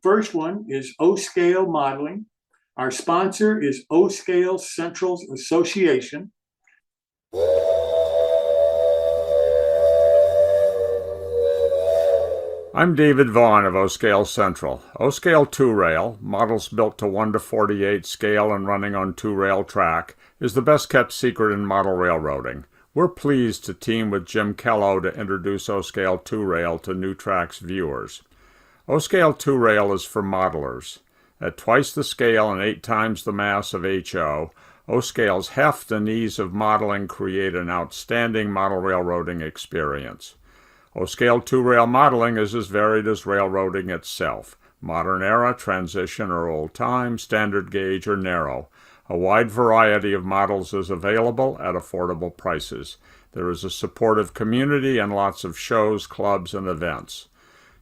first one is O-Scale Modeling. Our sponsor is O-Scale Centrals Association. I'm David Vaughn of O-Scale Central. O-Scale 2-Rail, models built to 1:48 scale and running on 2-rail track, is the best-kept secret in model railroading. We're pleased to team with Jim Kello to introduce O-Scale 2-Rail to NewTrack's viewers. O-Scale 2-Rail is for modelers. At twice the scale and 8 times the mass of HO, O-Scale's heft and ease of modeling create an outstanding model railroading experience. O-Scale 2-Rail modeling is as varied as railroading itself. Modern era, transition or old time, standard gauge or narrow. A wide variety of models is available at affordable prices. There is a supportive community and lots of shows, clubs, and events.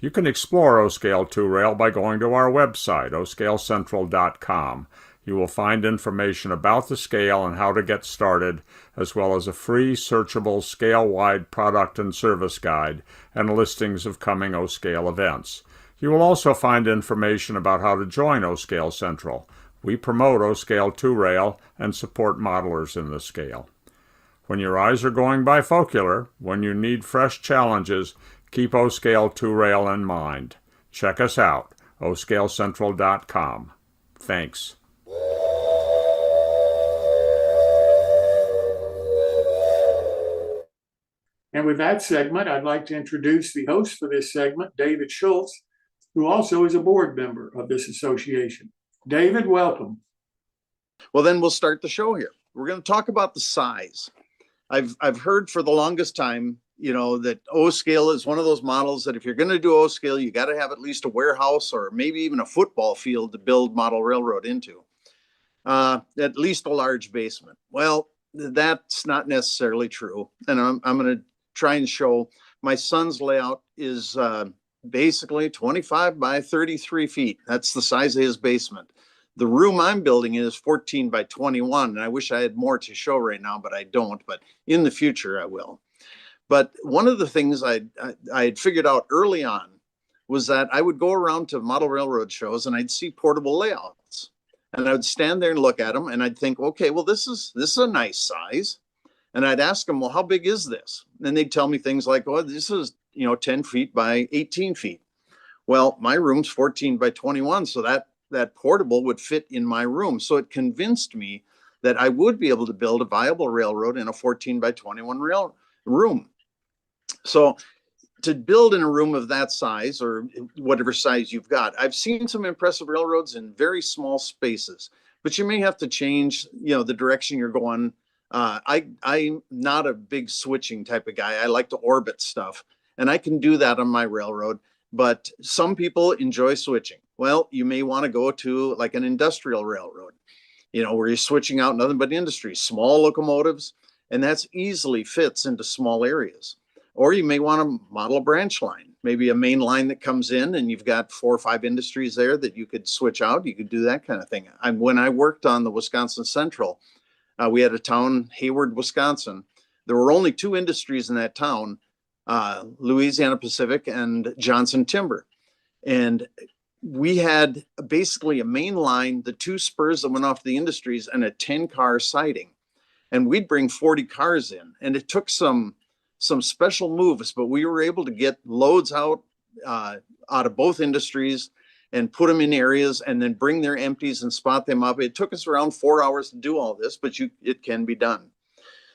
You can explore O-Scale 2-Rail by going to our website, oscalecentral.com. You will find information about the scale and how to get started, as well as a free, searchable, scale-wide product and service guide and listings of coming O-Scale events. You will also find information about how to join O-Scale Central. We promote O-Scale 2-Rail and support modelers in the scale. When your eyes are going bifocular, when you need fresh challenges, keep O-Scale 2-Rail in mind. Check us out, oscalecentral.com. Thanks. And with that segment, I'd like to introduce the host for this segment, David Schultz, who also is a board member of this association. David, welcome. Well, then we'll start the show here. We're going to talk about the size. I've heard for the longest time, that O-Scale is one of those models that if you're going to do O-Scale, you got to have at least a warehouse or maybe even a football field to build model railroad into. At least a large basement. Well, that's not necessarily true. And I'm going to try and show my son's layout is basically 25 by 33 feet. That's the size of his basement. The room I'm building is 14 by 21. And I wish I had more to show right now, but I don't. But in the future, I will. But one of the things I had figured out early on was that I would go around to model railroad shows and I'd see portable layouts. And I would stand there and look at them and I'd think, okay, well, this is a nice size. And I'd ask them, well, how big is this? And they'd tell me things like, oh, this is, 10 feet by 18 feet. Well, my room's 14 by 21. So that portable would fit in my room. So it convinced me that I would be able to build a viable railroad in a 14 by 21 room. So to build in a room of that size or whatever size you've got, I've seen some impressive railroads in very small spaces, but you may have to change, the direction you're going. I'm not a big switching type of guy. I like to orbit stuff and I can do that on my railroad, but some people enjoy switching. Well, you may want to go to like an industrial railroad, where you're switching out nothing but industry, small locomotives, and that's easily fits into small areas. Or you may want to model a branch line, maybe a main line that comes in and you've got 4 or 5 industries there that you could switch out. You could do that kind of thing. When I worked on the Wisconsin Central, we had a town, Hayward, Wisconsin. There were only 2 industries in that town, Louisiana Pacific and Johnson Timber. And we had basically a main line, the 2 spurs that went off the industries and a 10-car siding. And we'd bring 40 cars in. And it took some special moves, but we were able to get loads out of both industries and put them in areas and then bring their empties and spot them up. It took us around 4 hours to do all this, but it can be done.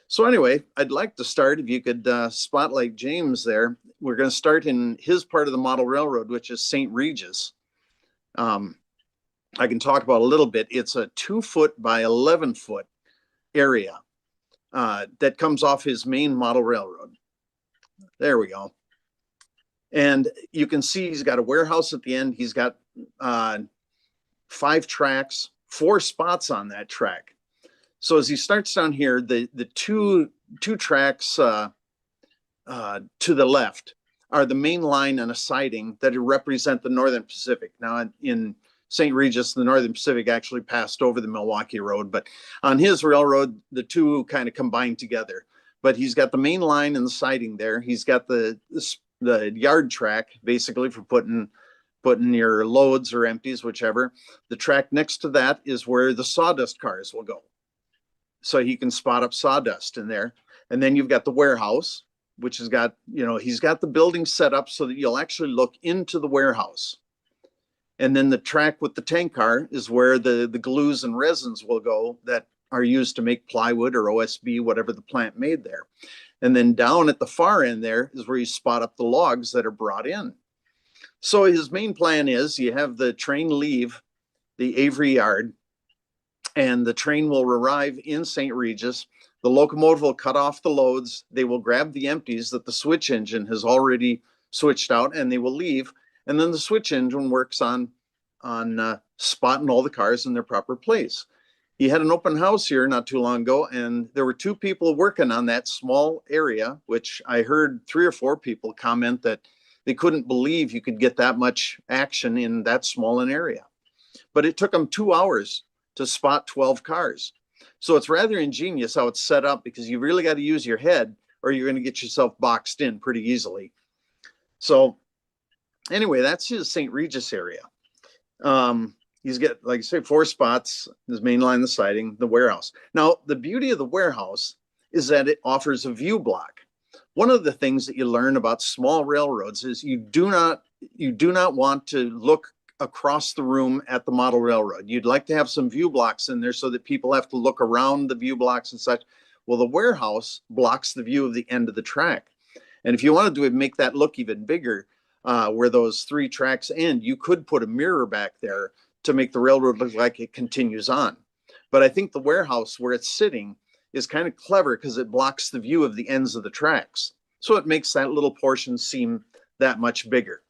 So anyway, I'd like to start, if you could spotlight James there. We're going to start in his part of the model railroad, which is St. Regis. I can talk about a little bit. It's a 2-foot by 11-foot area that comes off his main model railroad. There we go. And you can see he's got a warehouse at the end. He's got 5 tracks, 4 spots on that track. So as he starts down here, the two tracks to the left are the main line and a siding that represent the Northern Pacific. Now in St. Regis, the Northern Pacific actually passed over the Milwaukee Road, but on his railroad, the two kind of combined together. But he's got the main line and the siding there. He's got the yard track basically for putting putting your loads or empties, whichever. The track next to that is where the sawdust cars will go. So he can spot up sawdust in there. And then you've got the warehouse, which has got, he's got the building set up so that you'll actually look into the warehouse. And then the track with the tank car is where the glues and resins will go that are used to make plywood or OSB, whatever the plant made there. And then down at the far end there is where you spot up the logs that are brought in. So his main plan is you have the train leave the Avery yard, and the train will arrive in St. Regis. The locomotive will cut off the loads. They will grab the empties that the switch engine has already switched out, and they will leave. And then the switch engine works on spotting all the cars in their proper place. He had an open house here not too long ago, and there were 2 people working on that small area, which I heard 3 or 4 people comment that they couldn't believe you could get that much action in that small an area. But it took them 2 hours to spot 12 cars. So it's rather ingenious how it's set up, because you really got to use your head or you're going to get yourself boxed in pretty easily. So anyway, that's his St. Regis area. He's got, like I say, 4 spots, his main line, the siding, the warehouse. Now, the beauty of the warehouse is that it offers a view block. One of the things that you learn about small railroads is you do not want to look across the room at the model railroad. You'd like to have some view blocks in there so that people have to look around the view blocks and such. Well, the warehouse blocks the view of the end of the track. And if you wanted to make that look even bigger, where those 3 tracks end, you could put a mirror back there to make the railroad look like it continues on. But I think the warehouse where it's sitting is kind of clever because it blocks the view of the ends of the tracks. So it makes that little portion seem that much bigger.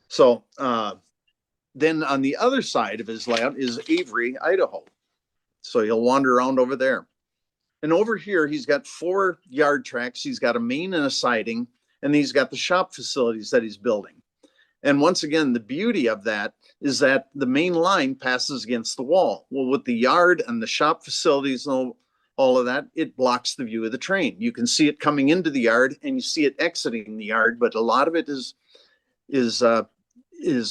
So then on the other side of his layout is Avery, Idaho. So he'll wander around over there. And over here, he's got 4 yard tracks. He's got a main and a siding, and he's got the shop facilities that he's building. And once again, the beauty of that is that the main line passes against the wall. Well, with the yard and the shop facilities and all of that, it blocks the view of the train. You can see it coming into the yard and you see it exiting the yard, but a lot of it is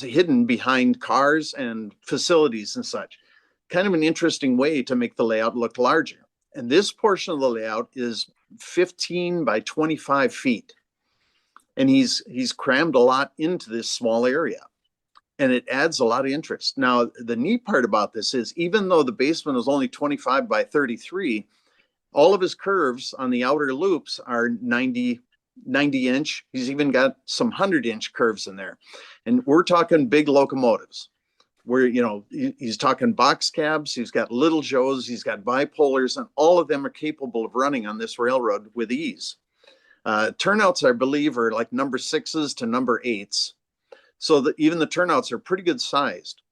hidden behind cars and facilities and such. Kind of an interesting way to make the layout look larger. And this portion of the layout is 15 by 25 feet. And he's crammed a lot into this small area, and it adds a lot of interest. Now, the neat part about this is even though the basement is only 25 by 33, all of his curves on the outer loops are 90 inch. He's even got some 100-inch curves in there. And we're talking big locomotives where, he's talking box cabs. He's got little Joes. He's got bipolars, and all of them are capable of running on this railroad with ease. Turnouts, I believe, are like number 6s to number 8s. So that even the turnouts are pretty good sized.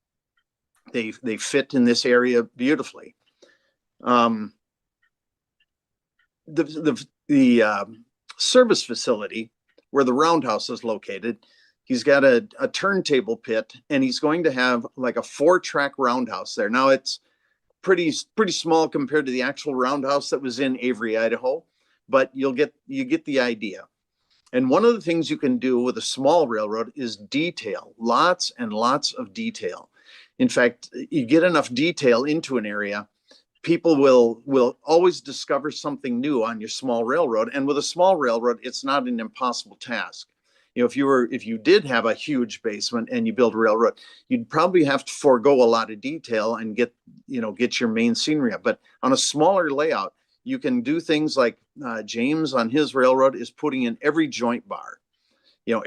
They fit in this area beautifully. The service facility where the roundhouse is located, he's got a turntable pit, and he's going to have like a 4-track roundhouse there. Now it's pretty small compared to the actual roundhouse that was in Avery, Idaho, but you get the idea. And one of the things you can do with a small railroad is detail, lots and lots of detail. In fact, you get enough detail into an area, people will always discover something new on your small railroad. And with a small railroad, it's not an impossible task. If you did have a huge basement and you build a railroad, you'd probably have to forego a lot of detail and get your main scenery up. But on a smaller layout, you can do things like James on his railroad is putting in every joint bar,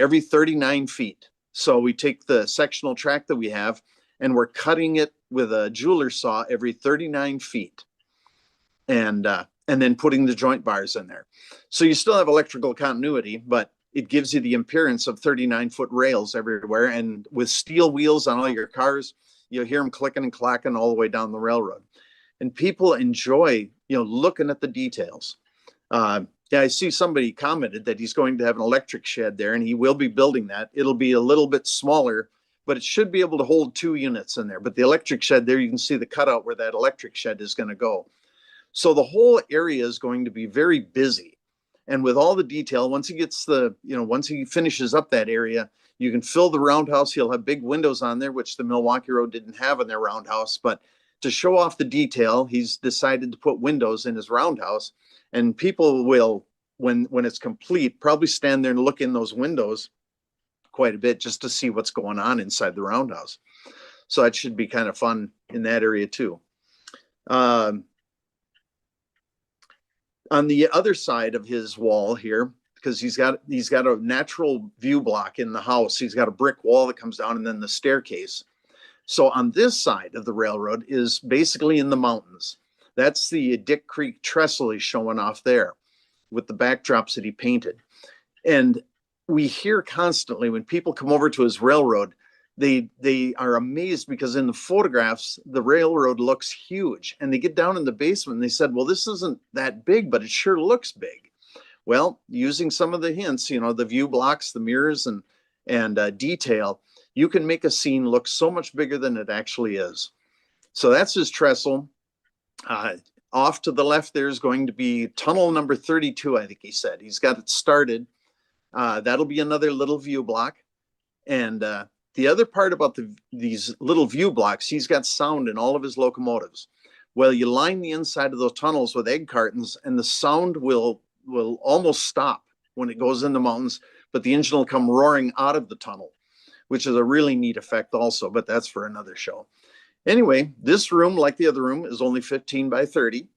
every 39 feet. So we take the sectional track that we have and we're cutting it with a jeweler saw every 39 feet and then putting the joint bars in there. So you still have electrical continuity, but it gives you the appearance of 39-foot rails everywhere. And with steel wheels on all your cars, you'll hear them clicking and clacking all the way down the railroad. And people enjoy, looking at the details. I see somebody commented that he's going to have an electric shed there, and he will be building that. It'll be a little bit smaller, but it should be able to hold 2 units in there. But the electric shed there, you can see the cutout where that electric shed is going to go. So the whole area is going to be very busy. And with all the detail, once he finishes up that area, You can fill the roundhouse. He'll have big windows on there, which the Milwaukee Road didn't have in their roundhouse. But to show off the detail, he's decided to put windows in his roundhouse. And people will, when it's complete, probably stand there and look in those windows quite a bit just to see what's going on inside the roundhouse. So that should be kind of fun in that area too. On the other side of his wall here, because he's got a natural view block in the house. He's got a brick wall that comes down and then the staircase. So on this side of the railroad is basically in the mountains. That's the Dick Creek trestle he's showing off there with the backdrops that he painted. And we hear constantly when people come over to his railroad, they are amazed because in the photographs, the railroad looks huge. And they get down in the basement and they said, well, this isn't that big, but it sure looks big. Well, using some of the hints, you know, the view blocks, the mirrors and detail, you can make a scene look so much bigger than it actually is. So that's his trestle. Off to the left, there's going to be tunnel number 32, I think he said. He's got it started. That'll be another little view block. And the other part about these little view blocks, he's got sound in all of his locomotives. Well, you line the inside of those tunnels with egg cartons and the sound will almost stop when it goes in the mountains, but the engine will come roaring out of the tunnel, which is a really neat effect also, but that's for another show. Anyway, this room, like the other room, is only 15 by 30.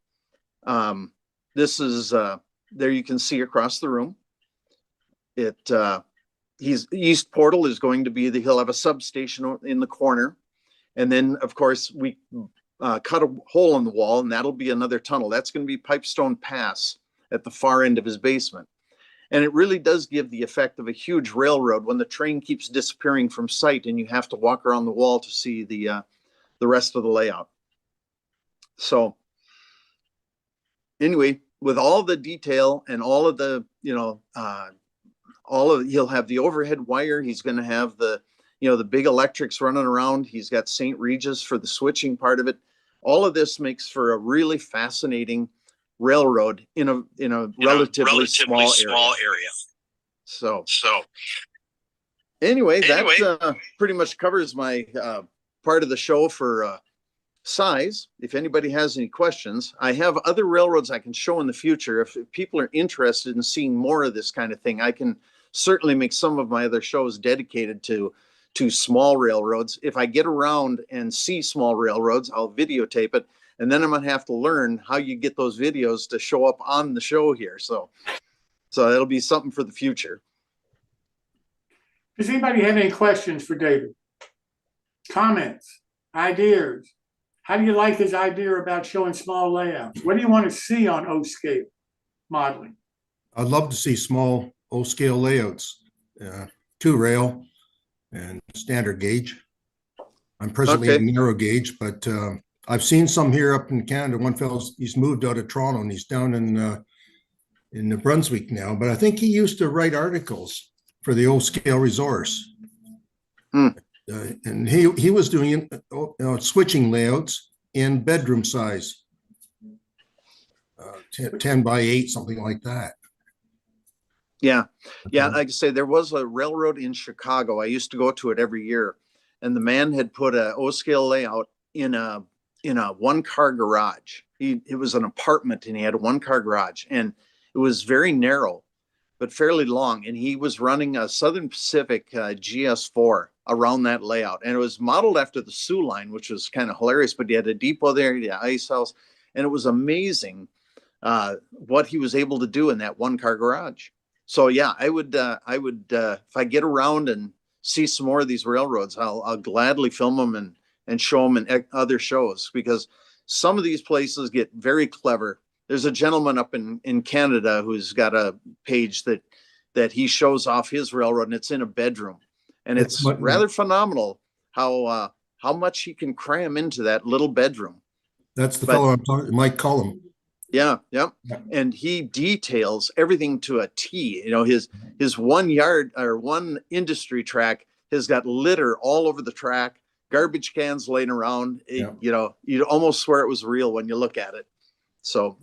This is, there you can see across the room. East portal is going to be he'll have a substation in the corner. And then of course we cut a hole in the wall and that'll be another tunnel. That's going to be Pipestone Pass at the far end of his basement. And it really does give the effect of a huge railroad when the train keeps disappearing from sight and you have to walk around the wall to see the rest of the layout. So anyway, with all the detail and all of the, you know, he'll have the overhead wire. He's going to have the big electrics running around. He's got St. Regis for the switching part of it. All of this makes for a really fascinating railroad in a relatively small area. So anyway, that pretty much covers my part of the show for size. If anybody has any questions, I have other railroads I can show in the future. If people are interested in seeing more of this kind of thing, I can certainly make some of my other shows dedicated to small railroads. If I get around and see small railroads, I'll videotape it. And then I'm going to have to learn how you get those videos to show up on the show here. So that'll be something for the future. Does anybody have any questions for David? Comments, ideas? How do you like his idea about showing small layouts? What do you want to see on O-scale modeling? I'd love to see small O-scale layouts, 2-rail and standard gauge. I'm presently in narrow gauge, but I've seen some here up in Canada. One fellow, he's moved out of Toronto and he's down in New Brunswick now, but I think he used to write articles for the O-scale resource. And he was doing switching layouts in bedroom size, 10 by 8, something like that. Yeah. Like I say, there was a railroad in Chicago. I used to go to it every year, and the man had put a O-scale layout in a 1-car garage. It was an apartment, and he had a 1-car garage, and it was very narrow, but fairly long. And he was running a Southern Pacific GS4 around that layout, and it was modeled after the Soo line, which was kind of hilarious. But he had a depot there, he had an ice house, and it was amazing what he was able to do in that 1-car garage. So yeah, I would if I get around and see some more of these railroads, I'll gladly film them and show them in other shows, because some of these places get very clever. There's a gentleman up in Canada who's got a page that he shows off his railroad, and it's in a bedroom, and it's rather phenomenal how much he can cram into that little bedroom. That's the fellow I'm talking, Mike Cullum. Yeah. And he details everything to a T. You know, his 1 yard or 1 industry track has got litter all over the track, garbage cans laying around. You know, you'd almost swear it was real when you look at it. So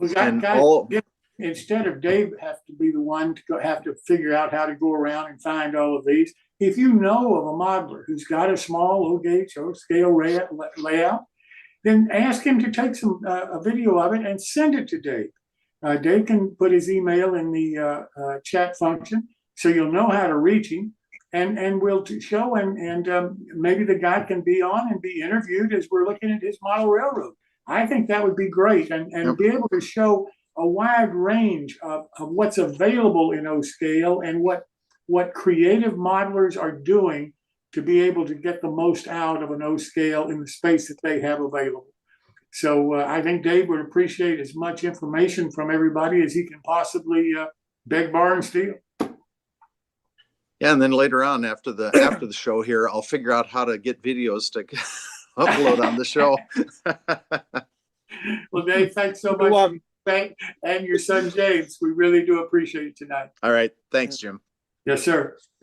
instead of Dave have to be the one to have to figure out how to go around and find all of these, if you know of a modeler who's got a small O gauge or scale layout, then ask him to take a video of it and send it to Dave. Dave can put his email in the chat function, so you'll know how to reach him, and we'll show, and maybe the guy can be on and be interviewed as we're looking at his model railroad. I think that would be great, and be able to show a wide range of what's available in O-scale and what creative modelers are doing to be able to get the most out of an O-scale in the space that they have available. So I think Dave would appreciate as much information from everybody as he can possibly beg, borrow, and steal. Yeah, and then later on after the show here, I'll figure out how to get videos to upload on the show. Well, Dave, thanks so much. And your son James, we really do appreciate it tonight. All right, thanks, Jim. Yes, sir.